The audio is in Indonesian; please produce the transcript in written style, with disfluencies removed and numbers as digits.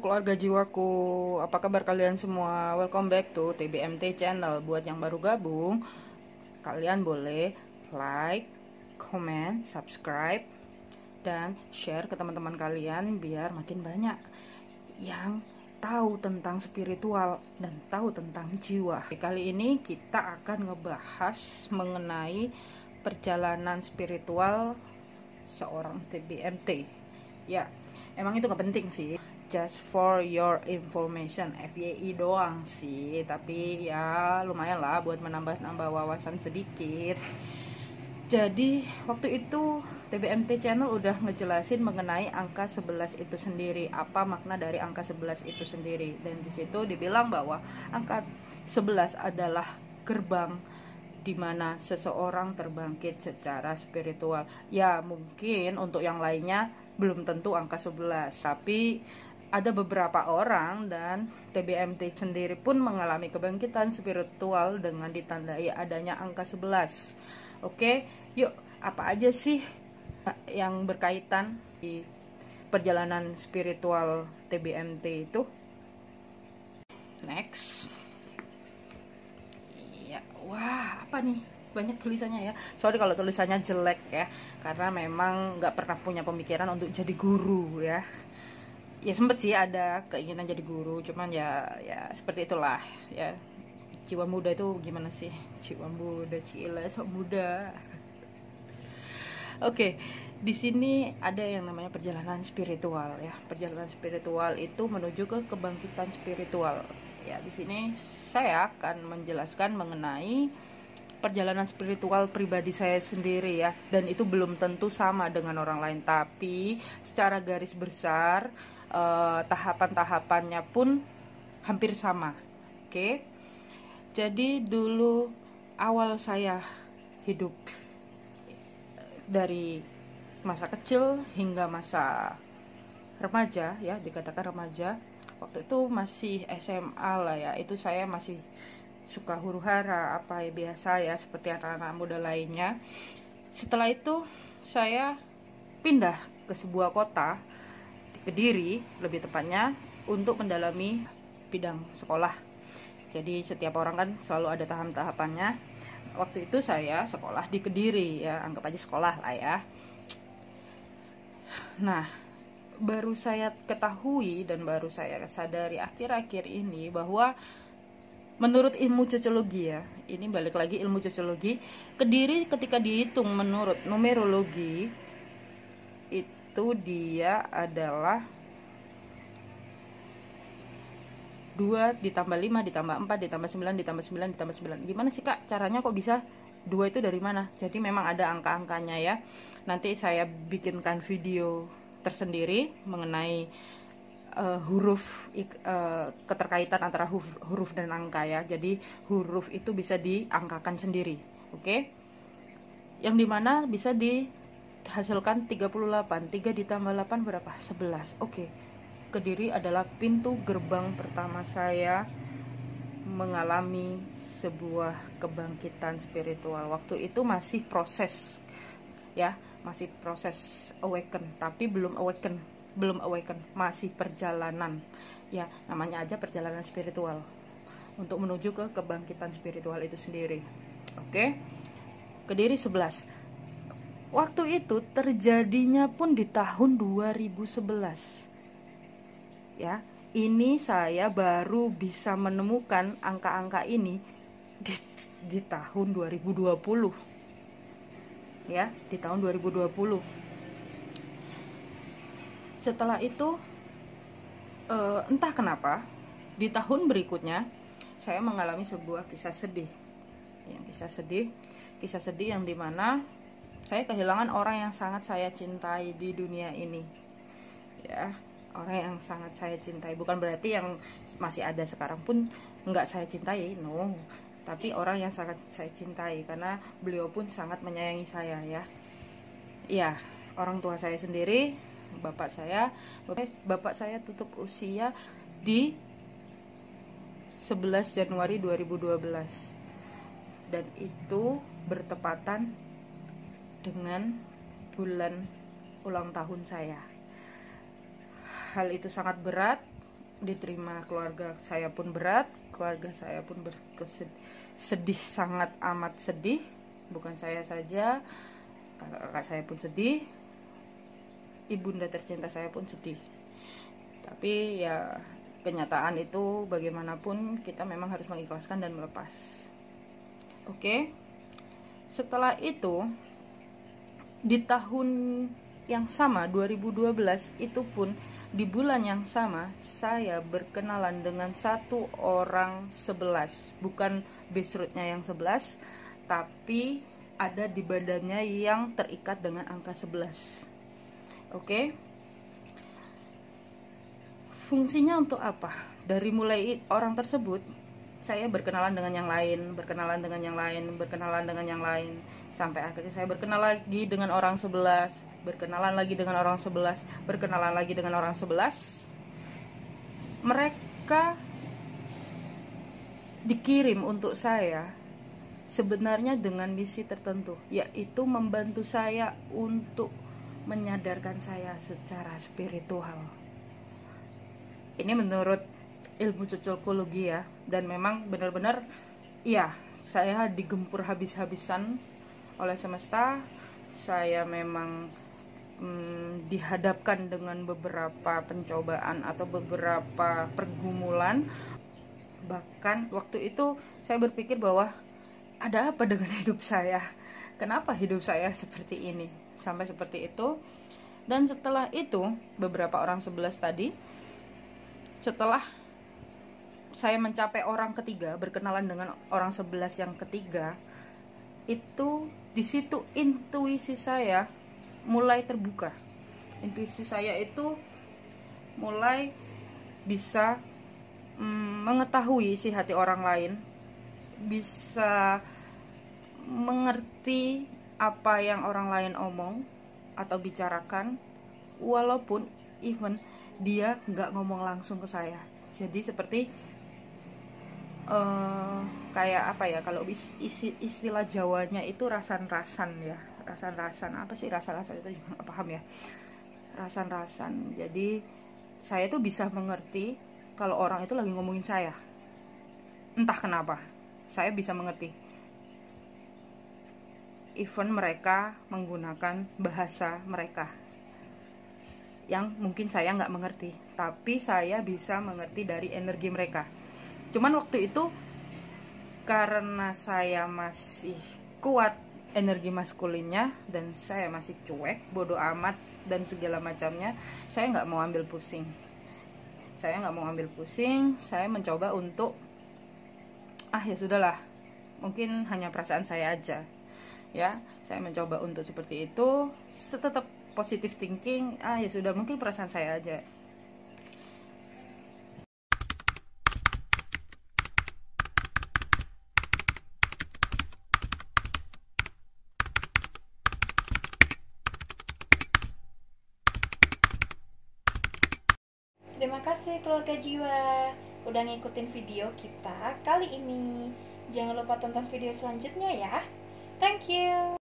keluarga jiwaku, apa kabar kalian semua? Welcome back to TBMT channel. Buat yang baru gabung, kalian boleh like, comment, subscribe, dan share ke teman-teman kalian biar makin banyak yang tahu tentang spiritual dan tahu tentang jiwa. Kali ini kita akan ngebahas mengenai perjalanan spiritual seorang TBMT. Ya, emang itu gak penting sih, just for your information, FYI doang sih, tapi ya lumayan lah buat menambah-nambah wawasan sedikit. Jadi waktu itu TBMT channel udah ngejelasin mengenai angka 11 itu sendiri, apa makna dari angka 11 itu sendiri, dan disitu dibilang bahwa angka 11 adalah gerbang di mana seseorang terbangkit secara spiritual. Ya mungkin untuk yang lainnya belum tentu angka 11, tapi ada beberapa orang dan TBMT sendiri pun mengalami kebangkitan spiritual dengan ditandai adanya angka 11. Oke, yuk, apa aja sih yang berkaitan di perjalanan spiritual TBMT itu? Next. Ya, wah, apa nih? Banyak tulisannya ya. Sorry kalau tulisannya jelek ya, karena memang nggak pernah punya pemikiran untuk jadi guru ya. Ya sempet sih ada keinginan jadi guru, cuman ya seperti itulah ya. Jiwa muda itu gimana sih? Jiwa muda, cile sok muda. Oke, di sini ada yang namanya perjalanan spiritual ya. Perjalanan spiritual itu menuju ke kebangkitan spiritual. Ya, di sini saya akan menjelaskan mengenai perjalanan spiritual pribadi saya sendiri ya, dan itu belum tentu sama dengan orang lain, tapi secara garis besar tahapan-tahapannya pun hampir sama. Oke. Jadi dulu awal saya hidup dari masa kecil hingga masa remaja ya, dikatakan remaja. Waktu itu masih SMA lah ya, itu saya masih suka huru-hara apa ya, biasa ya seperti anak-anak muda lainnya. Setelah itu saya pindah ke sebuah kota, di Kediri lebih tepatnya, untuk mendalami bidang sekolah. Jadi setiap orang kan selalu ada tahap-tahapannya. Waktu itu saya sekolah di Kediri ya, anggap aja sekolah lah ya. Nah, baru saya ketahui dan baru saya sadari akhir-akhir ini bahwa menurut ilmu cocologi ya, ini balik lagi ilmu cocologi, Kediri ketika dihitung menurut numerologi itu dia adalah 2 ditambah 5 ditambah 4 ditambah 9 ditambah 9 ditambah 9. Gimana sih Kak caranya, kok bisa 2 itu dari mana? Jadi memang ada angka-angkanya ya. Nanti saya bikinkan video tersendiri mengenai huruf, keterkaitan antara huruf dan angka ya. Jadi huruf itu bisa diangkakan sendiri. Oke? Yang dimana bisa dihasilkan 38. 3 ditambah 8 berapa? 11. Oke. Kediri adalah pintu gerbang pertama saya mengalami sebuah kebangkitan spiritual. Waktu itu masih proses ya, masih proses awaken, tapi belum awaken, masih perjalanan ya, namanya aja perjalanan spiritual untuk menuju ke kebangkitan spiritual itu sendiri. Oke, Kediri 11. Waktu itu terjadinya pun di tahun 2011 ya. Ini saya baru bisa menemukan angka-angka ini di tahun 2020 ya, di tahun 2020. Setelah itu entah kenapa di tahun berikutnya saya mengalami sebuah kisah sedih. Kisah sedih yang dimana saya kehilangan orang yang sangat saya cintai di dunia ini ya. Orang yang sangat saya cintai, bukan berarti yang masih ada sekarang pun nggak saya cintai, no, tapi orang yang sangat saya cintai karena beliau pun sangat menyayangi saya ya. Ya, orang tua saya sendiri, bapak saya tutup usia di 11 Januari 2012, dan itu bertepatan dengan bulan ulang tahun saya. Hal itu sangat berat diterima keluarga saya pun berat, keluarga saya pun sedih, sangat amat sedih. Bukan saya saja, kakak saya pun sedih, ibunda tercinta saya pun sedih. Tapi ya kenyataan itu bagaimanapun kita memang harus mengikhlaskan dan melepas. Oke. Setelah itu di tahun yang sama 2012 itu pun di bulan yang sama saya berkenalan dengan satu orang 11, bukan base rootnya yang 11, tapi ada di badannya yang terikat dengan angka 11. Oke. Fungsinya untuk apa? Dari mulai orang tersebut saya berkenalan dengan yang lain, berkenalan dengan yang lain, berkenalan dengan yang lain, sampai akhirnya saya berkenal lagi dengan orang 11, berkenalan lagi dengan orang 11, berkenalan lagi dengan orang 11. Mereka dikirim untuk saya sebenarnya dengan misi tertentu, yaitu membantu saya untuk menyadarkan saya secara spiritual. Ini menurut ilmu cocokologi ya, dan memang benar-benar ya, saya digempur habis-habisan oleh semesta. Saya memang dihadapkan dengan beberapa pencobaan atau beberapa pergumulan. Bahkan waktu itu saya berpikir bahwa ada apa dengan hidup saya, kenapa hidup saya seperti ini, sampai seperti itu. Dan setelah itu beberapa orang 11 tadi, setelah saya mencapai orang ketiga, berkenalan dengan orang 11 yang ketiga, itu di situ intuisi saya mulai terbuka. Intuisi saya itu mulai bisa mengetahui isi hati orang lain, bisa mengerti apa yang orang lain omong atau bicarakan, walaupun even dia nggak ngomong langsung ke saya. Jadi seperti kayak apa ya, kalau istilah Jawanya itu rasan-rasan ya, rasan-rasan apa sih rasan-rasan itu, juga nggak paham ya, rasan-rasan. Jadi saya tuh bisa mengerti kalau orang itu lagi ngomongin saya, entah kenapa saya bisa mengerti, even mereka menggunakan bahasa mereka yang mungkin saya nggak mengerti, tapi saya bisa mengerti dari energi mereka. Cuman waktu itu karena saya masih kuat energi maskulinnya dan saya masih cuek, bodoh amat dan segala macamnya, saya nggak mau ambil pusing. Saya mencoba untuk ya sudahlah, mungkin hanya perasaan saya aja. Ya, saya mencoba untuk seperti itu, tetap positive thinking. Ya sudah, mungkin perasaan saya aja. Terima kasih keluarga jiwa udah ngikutin video kita kali ini. Jangan lupa tonton video selanjutnya ya. Thank you.